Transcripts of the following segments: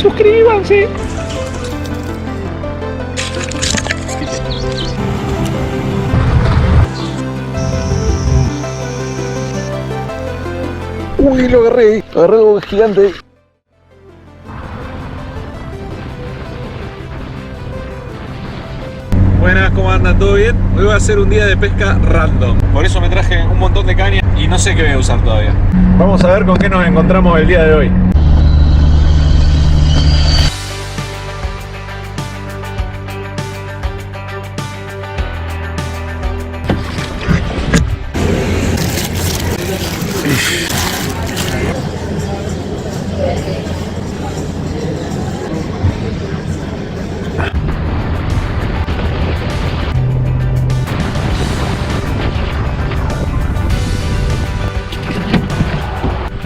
suscríbanse. Uy, lo agarré algo gigante. Buenas, ¿cómo andan? ¿Todo bien? Hoy va a ser un día de pesca random. Por eso me traje un montón de caña y no sé qué voy a usar todavía. Vamos a ver con qué nos encontramos el día de hoy.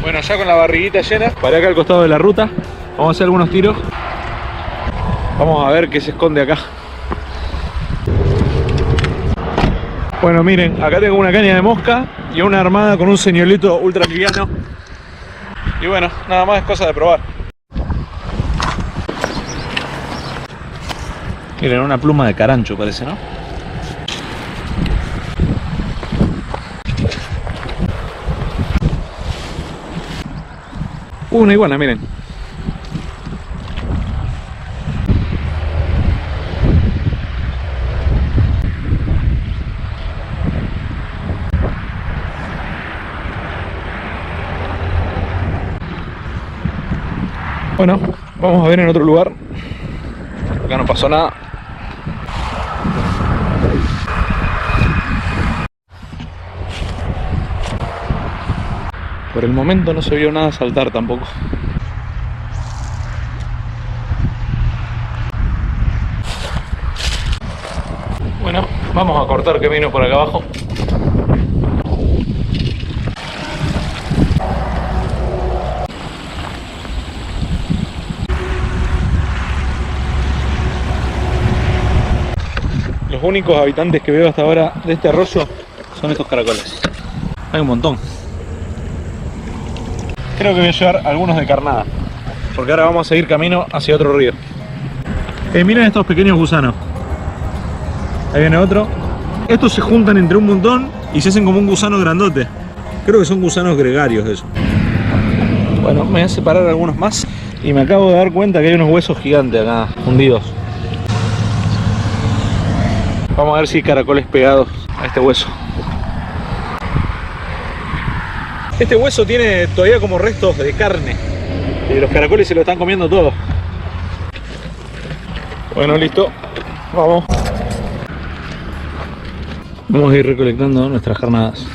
Bueno, ya con la barriguita llena, paré acá al costado de la ruta. Vamos a hacer algunos tiros. Vamos a ver qué se esconde acá. Bueno, miren, acá tengo una caña de mosca y una armada con un señuelito ultra liviano. Y bueno, nada más es cosa de probar. Miren, una pluma de carancho parece, ¿no? Una iguana, miren. Bueno, vamos a ver en otro lugar. Acá no pasó nada. Por el momento no se vio nada saltar tampoco. Bueno, vamos a cortar camino por acá abajo. Los únicos habitantes que veo hasta ahora de este arroyo son estos caracoles. Hay un montón. Creo que voy a llevar algunos de carnada, porque ahora vamos a seguir camino hacia otro río. Miren estos pequeños gusanos. Ahí viene otro. Estos se juntan entre un montón y se hacen como un gusano grandote. Creo que son gusanos gregarios eso. Bueno, me voy a separar algunos más. Y me acabo de dar cuenta que hay unos huesos gigantes acá, hundidos. Vamos a ver si hay caracoles pegados a este hueso. Este hueso tiene todavía como restos de carne. Y los caracoles se lo están comiendo todo. Bueno, listo. Vamos. Vamos a ir recolectando nuestras carnadas.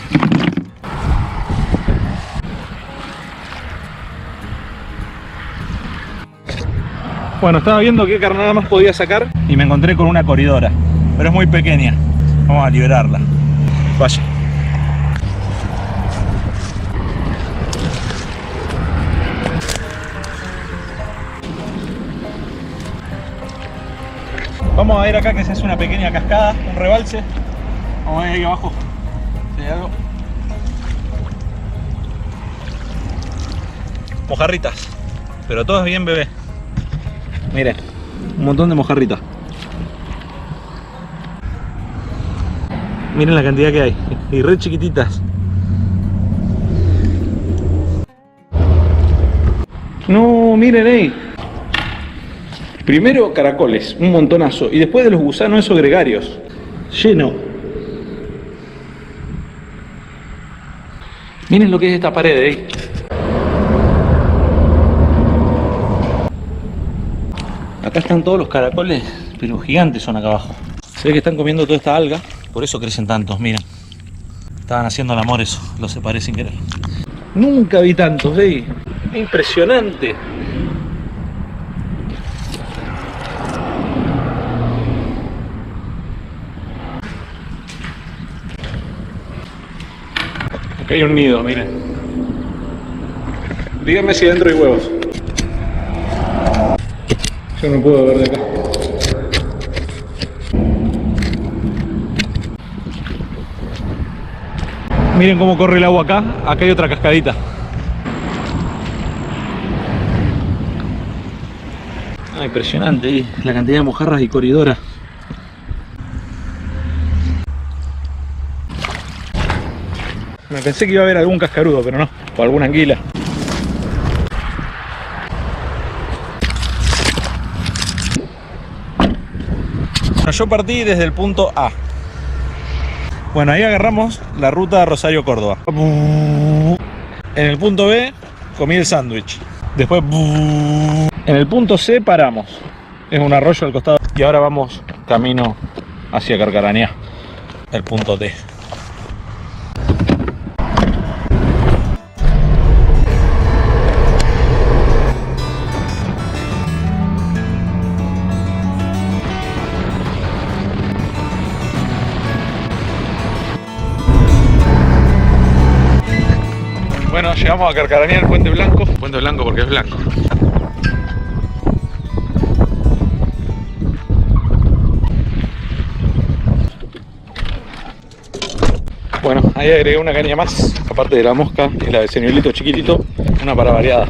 Bueno, estaba viendo qué carnada más podía sacar y me encontré con una coridora. Pero es muy pequeña. Vamos a liberarla. Vaya. Vamos a ver acá que se hace una pequeña cascada, un rebalse. Vamos a ver ahí abajo si hay algo. Mojarritas, pero todas bien bebé. Miren, un montón de mojarritas. Miren la cantidad que hay, y re chiquititas. No, miren ahí. Primero caracoles, un montonazo, y después de los gusanos esos gregarios, lleno. Miren lo que es esta pared ahí. Acá están todos los caracoles, pero gigantes son acá abajo. Se ve que están comiendo toda esta alga, por eso crecen tantos, miren. Estaban haciendo el amor eso, los separé sin querer. Nunca vi tantos, ¿eh? Impresionante. Acá hay un nido, miren. Díganme si dentro hay huevos. Yo no puedo ver de acá. Miren cómo corre el agua acá. Acá hay otra cascadita. Ah, impresionante la cantidad de mojarras y coridoras. Me pensé que iba a haber algún cascarudo, pero no, o alguna anguila. Bueno, yo partí desde el punto A. Bueno, ahí agarramos la ruta Rosario-Córdoba. En el punto B comí el sándwich. Después en el punto C paramos. Es un arroyo al costado. Y ahora vamos camino hacia Carcarañá, el punto D. Bueno, llegamos a Carcarañá, el Puente Blanco. Puente Blanco porque es blanco. Bueno, ahí agregué una caña más, aparte de la mosca y la de señuelito chiquitito, una para variada.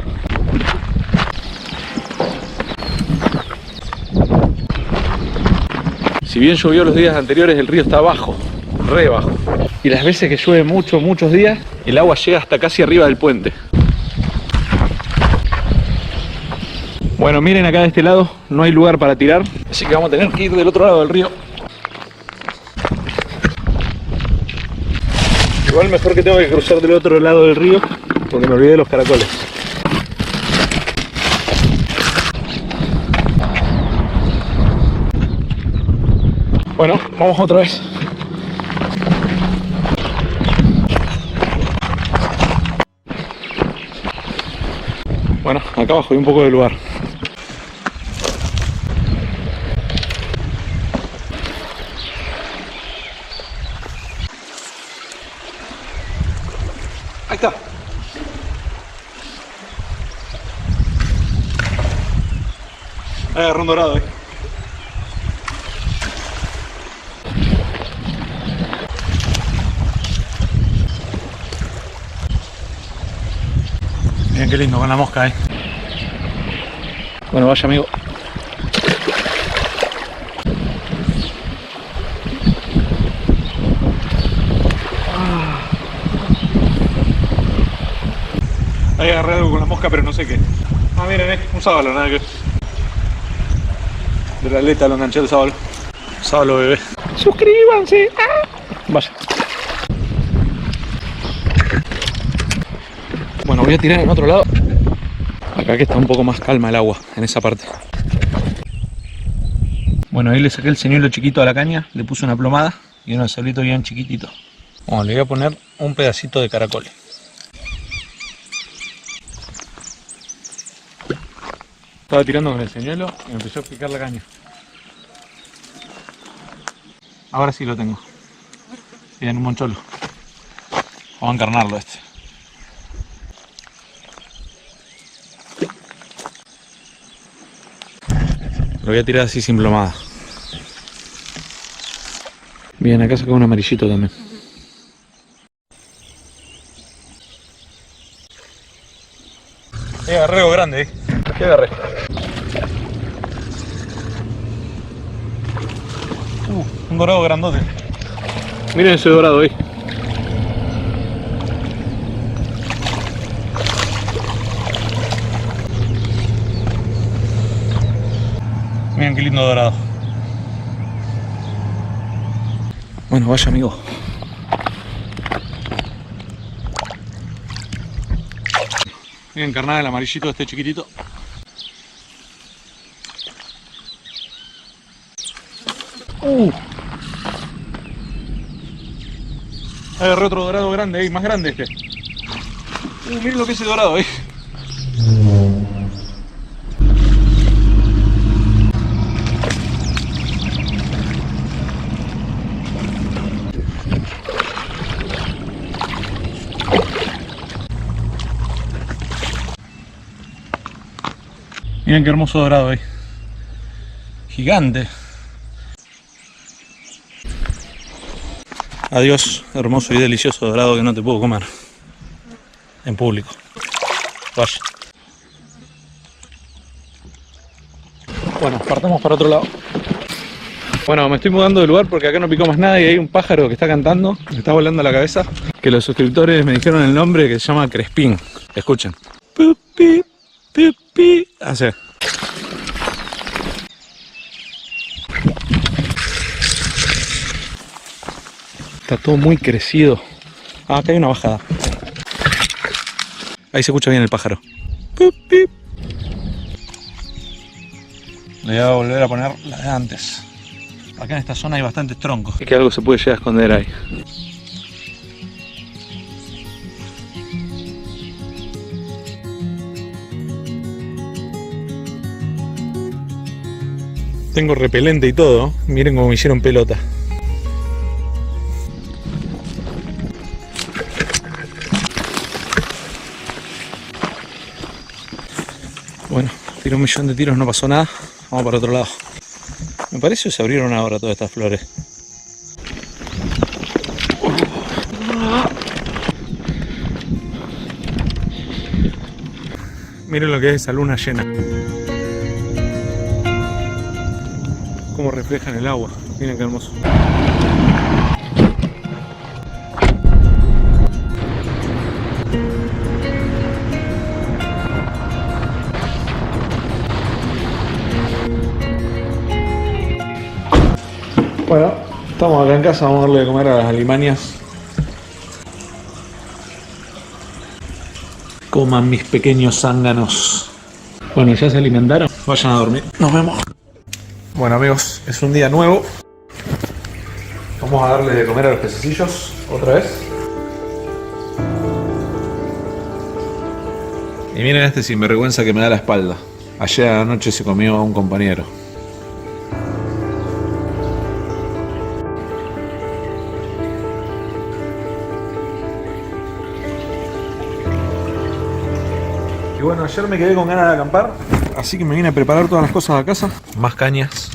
Si bien llovió los días anteriores, el río está bajo, re bajo. Y las veces que llueve muchos días, el agua llega hasta casi arriba del puente. Bueno, miren acá de este lado, no hay lugar para tirar, así que vamos a tener que ir del otro lado del río. Igual mejor que tengo que cruzar del otro lado del río, porque me olvidé de los caracoles. Bueno, vamos otra vez. Bueno, acá abajo hay un poco de lugar. Ahí está. Ahí agarró un dorado, Miren qué lindo con la mosca, Bueno, vaya amigo. Ahí agarré algo con la mosca, pero no sé qué. Ah, miren, un sábalo, nada que ver. De la aleta lo enganché el sábalo. Sábalo bebé. ¡Suscríbanse! ¡Ah! Vaya. Bueno, voy a tirar en otro lado. Acá que está un poco más calma el agua, en esa parte. Bueno, ahí le saqué el señuelo chiquito a la caña, le puse una plomada y un anzuelito bien chiquitito. Bueno, le voy a poner un pedacito de caracol. Estaba tirando con el señuelo y me empezó a picar la caña. Ahora sí lo tengo. Miren, un moncholo. Vamos a encarnarlo este. Lo voy a tirar así sin plomada. Bien, acá saca un amarillito también. Agarré algo grande, ¿Qué agarré? Un dorado grandote. Miren ese dorado ahí. Miren qué lindo dorado. Bueno, vaya amigo. Miren, carnada el amarillito este chiquitito. Agarré otro dorado grande ahí, más grande este. Miren lo que es el dorado ahí. Miren qué hermoso dorado ahí. Gigante. Adiós, hermoso y delicioso dorado que no te puedo comer en público. Vaya. Bueno, partamos para otro lado. Bueno, me estoy mudando de lugar porque acá no picó más nada y hay un pájaro que está cantando, me está volando la cabeza, que los suscriptores me dijeron el nombre, que se llama Crespín. Escuchen. Pupi, pupi. Así. Está todo muy crecido. Ah, acá hay una bajada. Ahí se escucha bien el pájaro. Pupi. Le voy a volver a poner la de antes. Acá en esta zona hay bastantes troncos. Es que algo se puede llegar a esconder ahí. Tengo repelente y todo. Miren cómo me hicieron pelota. Bueno, tiré 1.000.000 de tiros, no pasó nada. Vamos para otro lado. Me parece que se abrieron ahora todas estas flores. Miren lo que es esa luna llena. Cómo refleja en el agua. Miren qué hermoso. Bueno, estamos acá en casa, vamos a darle de comer a las alimañas. Coman mis pequeños zánganos. Bueno, ya se alimentaron, vayan a dormir. Nos vemos. Bueno amigos, es un día nuevo. Vamos a darle de comer a los pececillos otra vez. Y miren este sinvergüenza que me da la espalda. Ayer a la noche se comió a un compañero. Y bueno, ayer me quedé con ganas de acampar, así que me vine a preparar todas las cosas de casa. Más cañas.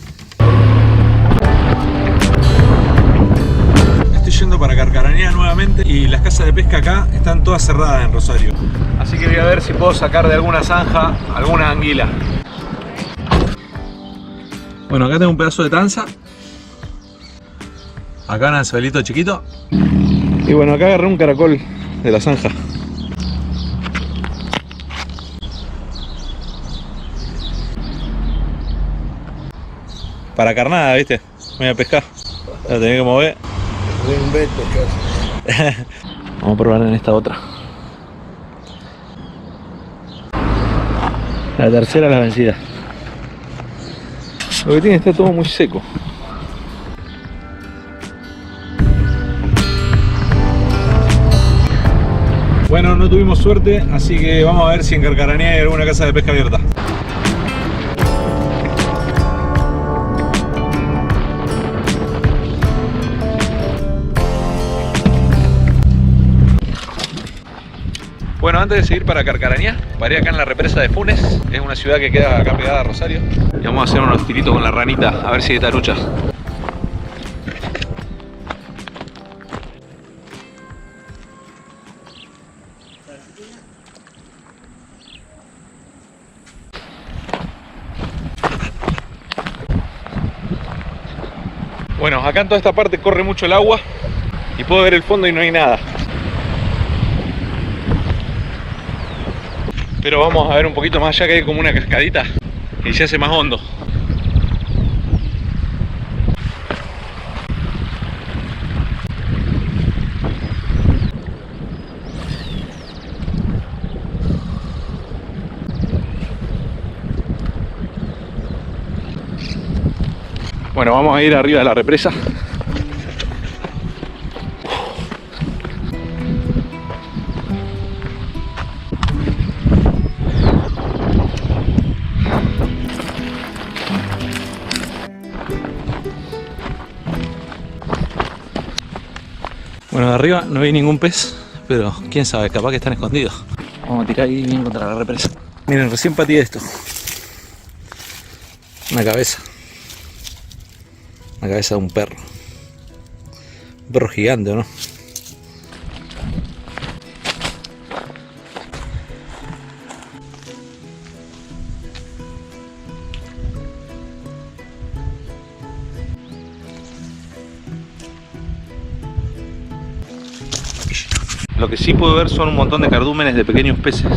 Estoy yendo para Carcarañá nuevamente y las casas de pesca acá están todas cerradas en Rosario. Así que voy a ver si puedo sacar de alguna zanja alguna anguila. Bueno, acá tengo un pedazo de tanza. Acá un anzuelito chiquito. Y bueno, acá agarré un caracol de la zanja. Para carnada, ¿viste? Me voy a pescar. La tenés que mover. Vamos a probar en esta otra. La tercera es la vencida. Lo que tiene está todo muy seco. Bueno, no tuvimos suerte, así que vamos a ver si en Carcarañá hay alguna casa de pesca abierta. Bueno, antes de seguir para Carcarañá, paré acá en la represa de Funes. Es una ciudad que queda acá pegada a Rosario. Y vamos a hacer unos tiritos con la ranita, a ver si hay tarucha. Bueno, acá en toda esta parte corre mucho el agua y puedo ver el fondo y no hay nada. Pero vamos a ver un poquito más allá, que hay como una cascadita y se hace más hondo. Bueno, vamos a ir arriba de la represa. Bueno, de arriba no hay ningún pez, pero quién sabe, capaz que están escondidos. Vamos a tirar ahí bien contra la represa. Miren, recién pateé esto. Una cabeza. Una cabeza de un perro. Un perro gigante, ¿o no? Lo que sí puedo ver son un montón de cardúmenes de pequeños peces.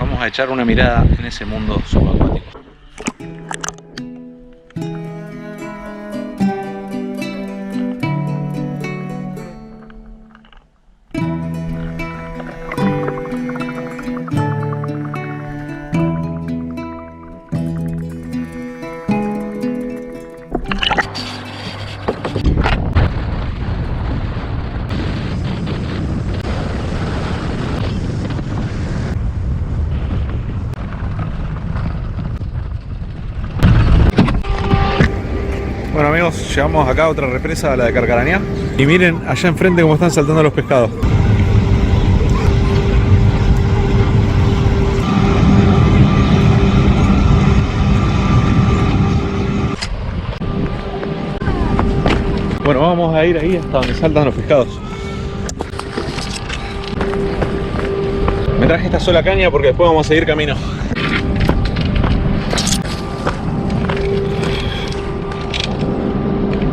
Vamos a echar una mirada en ese mundo subacuático. Bueno amigos, llegamos acá a otra represa, la de Carcarañá. Y miren allá enfrente cómo están saltando los pescados. Bueno, vamos a ir ahí hasta donde saltan los pescados. Me traje esta sola caña porque después vamos a seguir camino.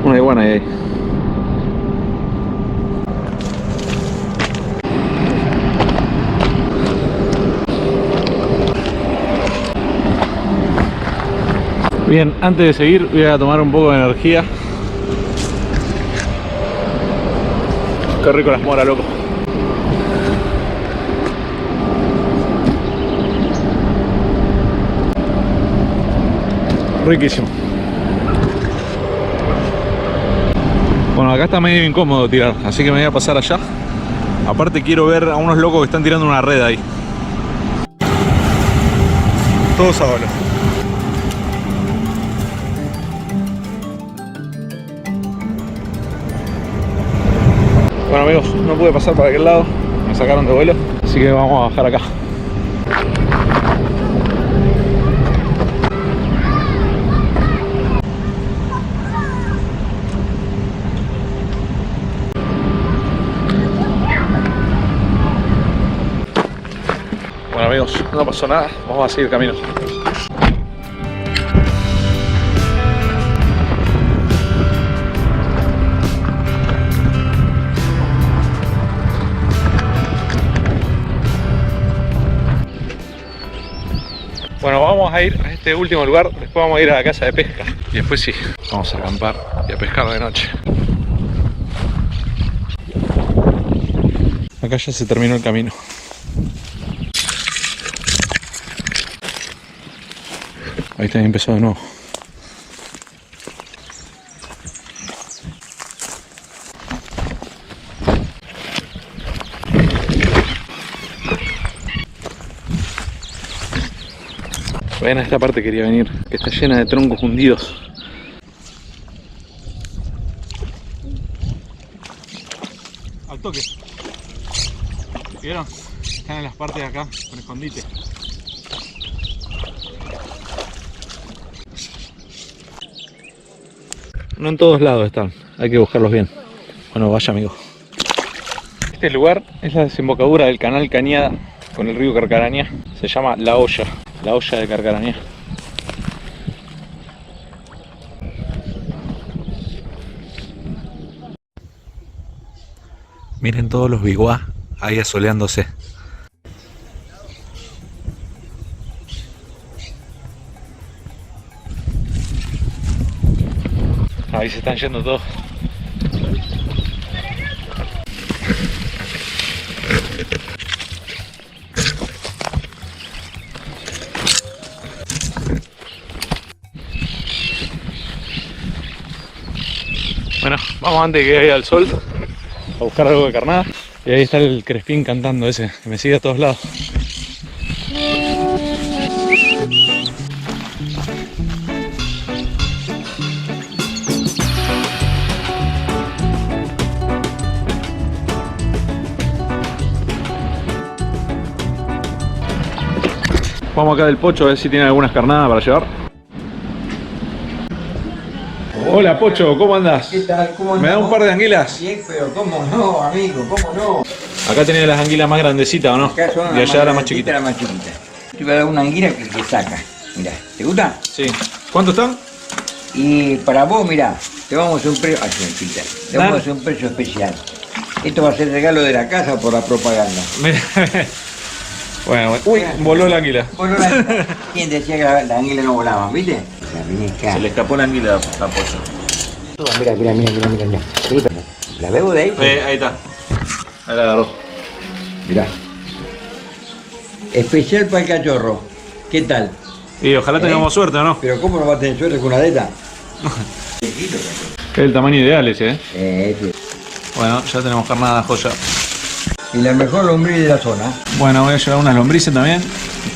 Una iguana ahí. Bien, antes de seguir voy a tomar un poco de energía. Qué rico las moras, loco. Riquísimo. Bueno, acá está medio incómodo tirar, así que me voy a pasar allá. Aparte quiero ver a unos locos que están tirando una red ahí. Todos a bola. Bueno amigos, no pude pasar para aquel lado, me sacaron de vuelo, así que vamos a bajar acá. Bueno amigos, no pasó nada, vamos a seguir camino. Bueno, vamos a ir a este último lugar, después vamos a ir a la casa de pesca. Y después sí, vamos a acampar y a pescar de noche. Acá ya se terminó el camino. Ahí también empezó de nuevo. Ven, a esta parte quería venir, que está llena de troncos hundidos. Al toque. ¿Vieron? Están en las partes de acá, con escondite. No en todos lados están, hay que buscarlos bien. Bueno, vaya amigo. Este lugar es la desembocadura del canal Cañada con el río Carcarañá. Se llama La Olla de Carcarañá. Miren todos los biguá ahí asoleándose. Ahí se están yendo todos. Bueno, vamos antes de que caiga el sol a buscar algo de carnada. Y ahí está el crespín cantando ese, que me sigue a todos lados. Vamos acá del Pocho a ver si tiene algunas carnadas para llevar. Hola Pocho, ¿cómo andás? ¿Qué tal? ¿Cómo andás? ¿Me da un par de anguilas? Bien, pero ¿cómo no, amigo? ¿Cómo no? Acá tenés las anguilas más grandecitas, ¿o no? Acá son y allá la más chiquita. La más chiquita. Te voy a dar una anguila que saca. Mirá, ¿te gusta? Sí. ¿Cuántos están? Y para vos, mirá, te vamos a hacer un precio. Te vamos a hacer un precio especial. Esto va a ser regalo de la casa por la propaganda. Bueno, uy, voló la anguila. ¿Quién decía que la anguila no volaba? ¿Viste? Se le escapó la anguila a Pocho. Mira. ¿La veo de ahí? Ahí está. Ahí la agarró. Mirá. Especial para el cachorro. ¿Qué tal? Y ojalá tengamos suerte, ¿o no? Pero ¿cómo no va a tener suerte con una de estas? Es el tamaño ideal ese, Sí. Bueno, ya tenemos carnada, joya. Y la mejor lombriz de la zona. Bueno, voy a llevar unas lombrices también.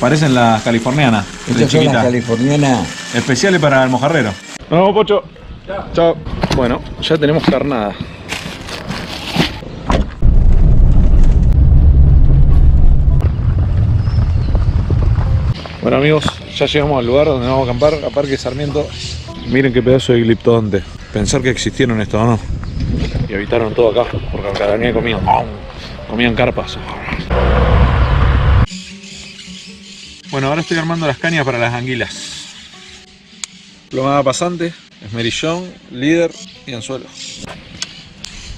Parecen las californianas. Estas son las californianas. Especiales para el mojarrero. Nos vemos, Pocho. Chao. Bueno, ya tenemos carnada. Bueno amigos, ya llegamos al lugar donde vamos a acampar, a Parque Sarmiento. Miren qué pedazo de gliptodonte. Pensar que existieron estos, ¿no? Y habitaron todo acá, porque acá venía comiendo. Comían carpas. Bueno, ahora estoy armando las cañas para las anguilas. Plomada pasante, esmerillón, líder y anzuelo.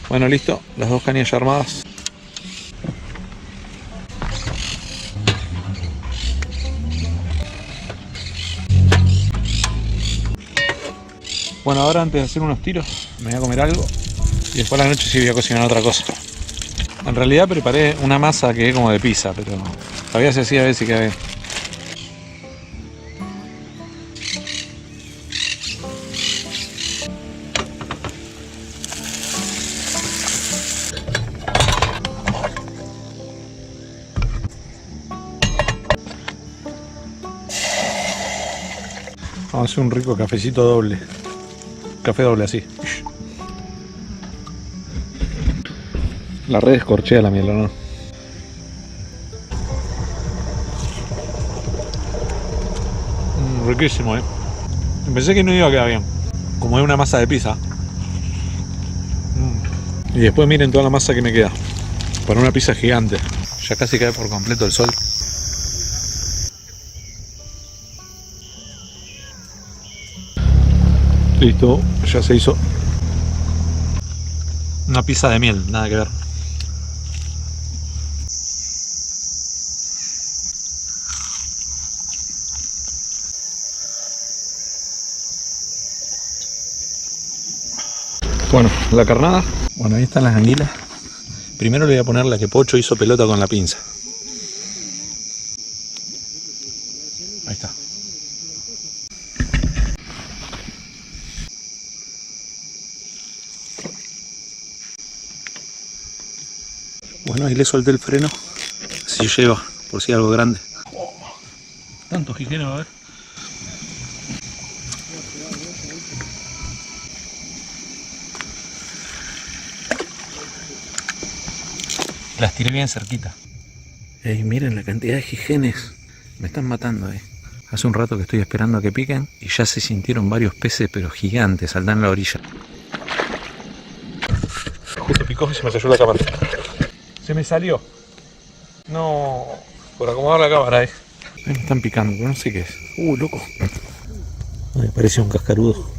Bueno, listo, las dos cañas ya armadas. Bueno, ahora antes de hacer unos tiros, me voy a comer algo y después a la noche sí voy a cocinar otra cosa. En realidad preparé una masa que es como de pizza, pero todavía se hacía a ver si queda bien. Vamos a hacer un rico cafecito doble. Café doble así. La red escorchea la miel, ¿no? Riquísimo, Pensé que no iba a quedar bien. Como es una masa de pizza. Y después miren toda la masa que me queda. Para una pizza gigante. Ya casi cae por completo el sol. Listo, ya se hizo una pizza de miel, nada que ver. Bueno, la carnada. Bueno, ahí están las anguilas. Primero le voy a poner la que Pocho hizo pelota con la pinza. Ahí está. Bueno, ahí le solté el freno. Así lleva, por si hay algo grande. Tantos jijenes va a haber. Las tiré bien cerquita. Ey, miren la cantidad de jijenes. Me están matando, Hace un rato que estoy esperando a que piquen y ya se sintieron varios peces, pero gigantes, saltan en la orilla. Justo picó y se me cayó la cámara. Se me salió. No, por acomodar la cámara ahí. Me están picando, pero no sé qué es. Loco. Me parece un cascarudo.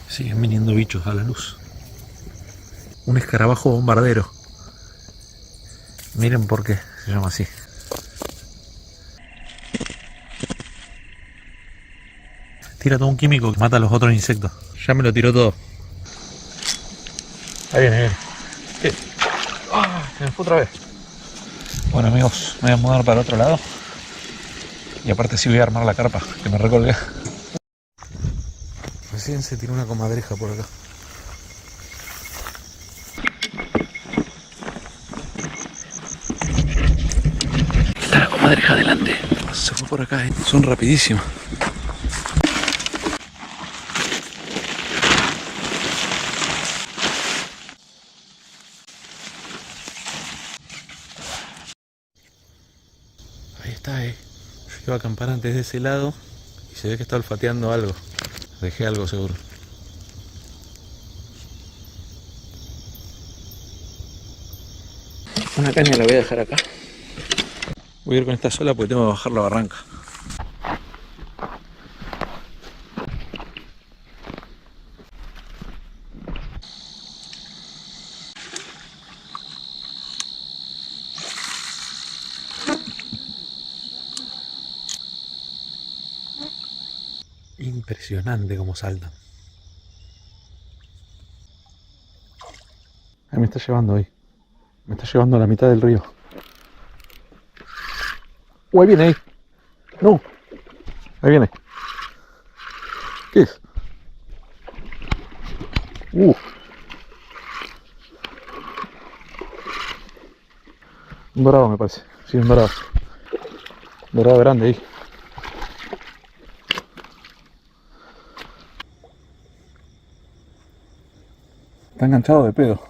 Siguen viniendo bichos a la luz. Un escarabajo bombardero. Miren por qué se llama así. Tira todo un químico que mata a los otros insectos. Ya me lo tiró todo. Ahí viene. ¿Qué? Se me fue otra vez. Bueno amigos, me voy a mudar para el otro lado. Y aparte sí voy a armar la carpa, que me recolgué. Recién se tiró una comadreja por acá. Está la comadreja adelante. Se fue por acá, Son rapidísimos. Ahí está, Yo iba a acampar antes de ese lado y se ve que está olfateando algo. Dejé algo seguro. Una caña la voy a dejar acá. Voy a ir con esta sola porque tengo que bajar la barranca. Impresionante cómo saltan. Ahí me está llevando ahí. Me está llevando a la mitad del río. Ahí viene ahí. No. Ahí viene. ¿Qué es? Un dorado me parece. Sí, un dorado. Un dorado grande ahí. Está enganchado de pedo.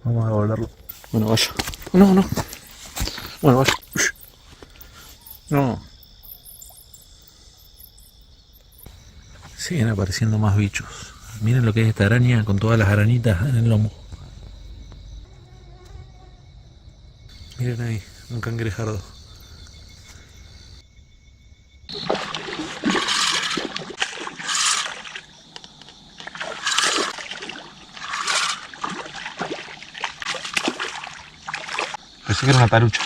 Vamos a devolverlo. Bueno, vaya. No, no. Bueno, vaya. No. Siguen apareciendo más bichos. Miren lo que es esta araña con todas las arañitas en el lomo. Miren ahí, un cangrejardo. Pensé que era una tarucha.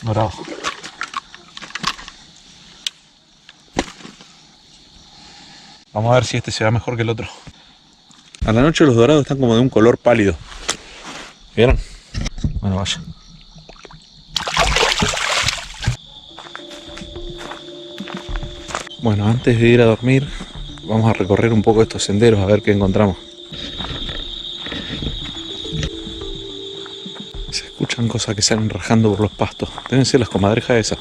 Dorado. Vamos a ver si este se va mejor que el otro. A la noche los dorados están como de un color pálido. ¿Vieron? Bueno, vaya. Bueno, antes de ir a dormir, vamos a recorrer un poco estos senderos a ver qué encontramos. Se escuchan cosas que salen rajando por los pastos. Deben ser las comadrejas esas.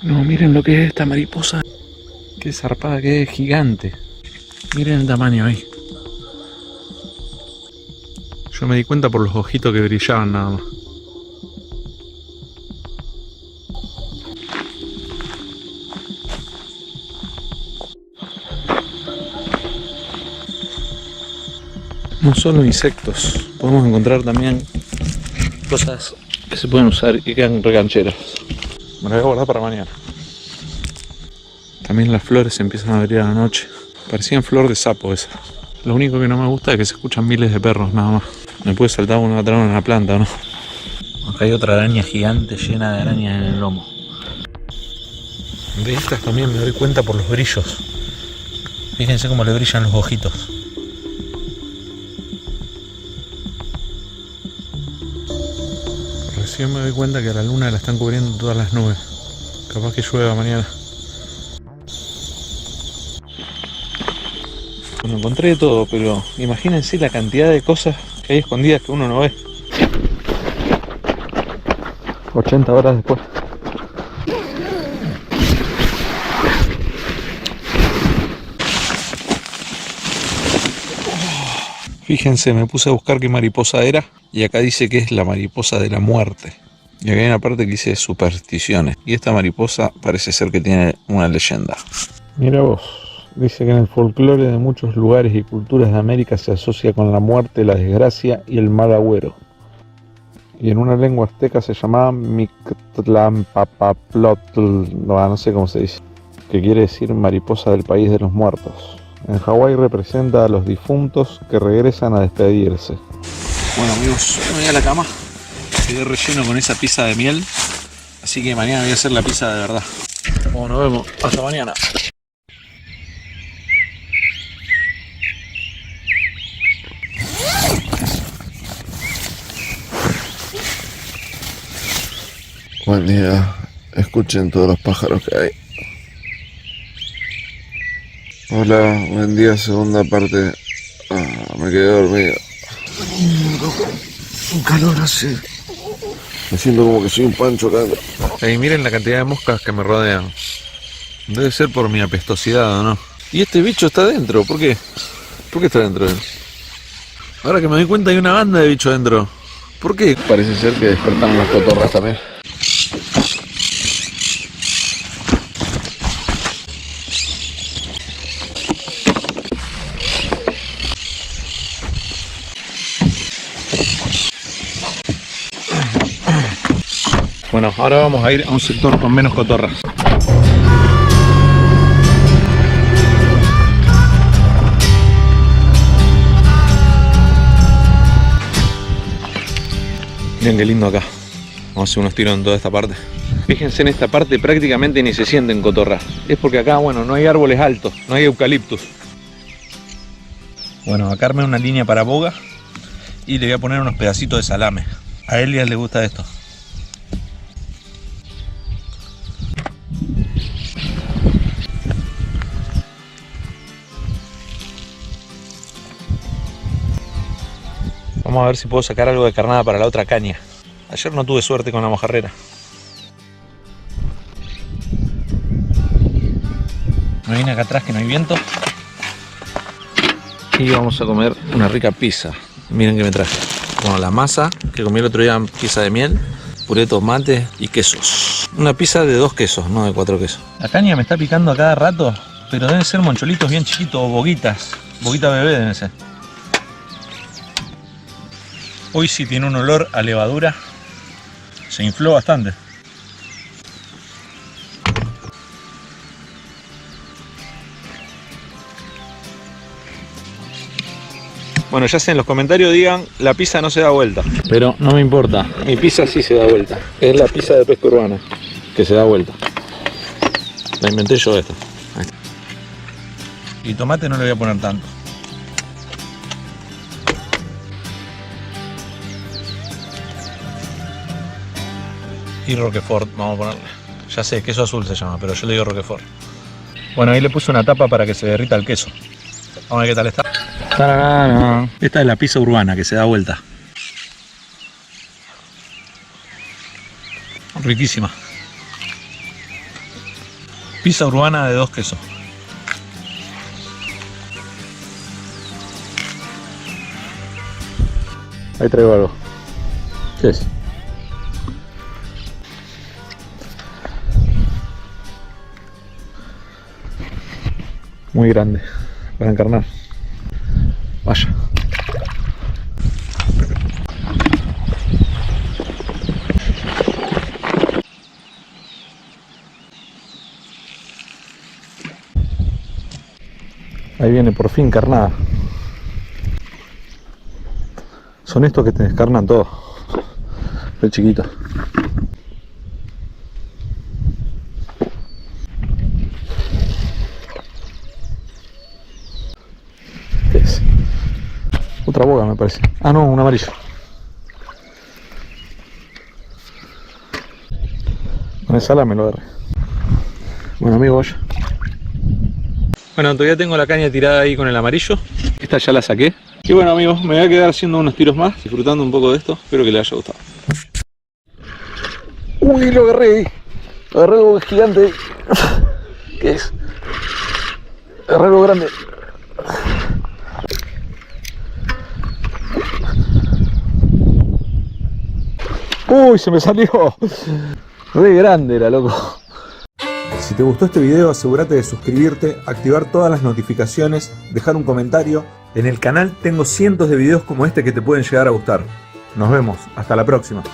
No, miren lo que es esta mariposa. Qué zarpada que es, gigante. Miren el tamaño ahí. Yo me di cuenta por los ojitos que brillaban nada más. No solo insectos, podemos encontrar también cosas que se pueden usar y quedan regancheras. Me las voy a guardar para mañana. También las flores se empiezan a abrir a la noche. Parecían flor de sapo esas. Lo único que no me gusta es que se escuchan miles de perros nada más. Me puede saltar uno atrás en una planta, ¿no? Acá hay otra araña gigante llena de arañas en el lomo. De estas también me doy cuenta por los brillos. Fíjense cómo le brillan los ojitos. Recién me doy cuenta que a la luna la están cubriendo todas las nubes. Capaz que llueva mañana. Bueno, encontré de todo, pero imagínense la cantidad de cosas que hay escondidas que uno no ve. 80 horas después. Fíjense, me puse a buscar qué mariposa era y acá dice que es la mariposa de la muerte. Y acá hay una parte que dice supersticiones. Y esta mariposa parece ser que tiene una leyenda. Mira vos. Dice que en el folclore de muchos lugares y culturas de América se asocia con la muerte, la desgracia y el mal agüero. Y en una lengua azteca se llamaba Mictlanpapaplotl, no sé cómo se dice, que quiere decir mariposa del país de los muertos. En Hawái representa a los difuntos que regresan a despedirse. Bueno amigos, me voy a la cama. Quedé relleno con esa pizza de miel, así que mañana voy a hacer la pizza de verdad. Bueno, nos vemos. Hasta mañana. Buen día, escuchen todos los pájaros que hay. Hola, buen día, segunda parte. Me quedé dormido. Un calor así. Me siento como que soy un pancho acá. Hey, miren la cantidad de moscas que me rodean. Debe ser por mi apestosidad, ¿o no? Y este bicho está dentro, ¿por qué? ¿Por qué está dentro de él? Ahora que me doy cuenta hay una banda de bichos dentro. ¿Por qué? Parece ser que despertaron las cotorras también. Bueno, ahora vamos a ir a un sector con menos cotorras. Miren qué lindo acá. Vamos a hacer unos tiros en toda esta parte. Fíjense en esta parte, prácticamente ni se sienten cotorras. Es porque acá, bueno, no hay árboles altos, no hay eucaliptus. Bueno, acá armé una línea para boga y le voy a poner unos pedacitos de salame. A Elias le gusta esto. Vamos a ver si puedo sacar algo de carnada para la otra caña. Ayer no tuve suerte con la mojarrera. Me vine acá atrás que no hay viento. Y vamos a comer una rica pizza. Miren que me traje. Bueno, la masa que comí el otro día, pizza de miel, puré de tomate y quesos. Una pizza de 2 quesos, no de 4 quesos. La caña me está picando a cada rato, pero deben ser moncholitos bien chiquitos o boguitas. Boguita bebé deben ser. Hoy sí tiene un olor a levadura. Se infló bastante. Bueno, ya sé, en los comentarios digan, la pizza no se da vuelta. Pero no me importa, mi pizza sí se da vuelta. Es la pizza de pesca urbana, que se da vuelta. La inventé yo esta. Ahí está. Y tomate no le voy a poner tanto. Y Roquefort, vamos a ponerle. Ya sé, queso azul se llama, pero yo le digo Roquefort. Bueno, ahí le puse una tapa para que se derrita el queso. Vamos a ver qué tal está. ¡Tararara! Esta es la pizza urbana que se da vuelta. Riquísima. Pizza urbana de 2 quesos. Ahí traigo algo. ¿Qué es? Muy grande para encarnar. Vaya. Ahí viene por fin carnada. Son estos que te descarnan todo. El chiquito. ¿Qué es? Otra boga me parece. Ah no, un amarillo. Con el salame lo agarré. Bueno amigos. Bueno, todavía tengo la caña tirada ahí con el amarillo. Esta ya la saqué. Y bueno amigos, me voy a quedar haciendo unos tiros más, disfrutando un poco de esto. Espero que les haya gustado. Uy, lo agarré. Agarré algo gigante. ¿Qué es? Agarré algo grande. Uy, se me salió. Re grande era, loco. Si te gustó este video, asegúrate de suscribirte, activar todas las notificaciones, dejar un comentario. En el canal tengo cientos de videos como este que te pueden llegar a gustar. Nos vemos, hasta la próxima.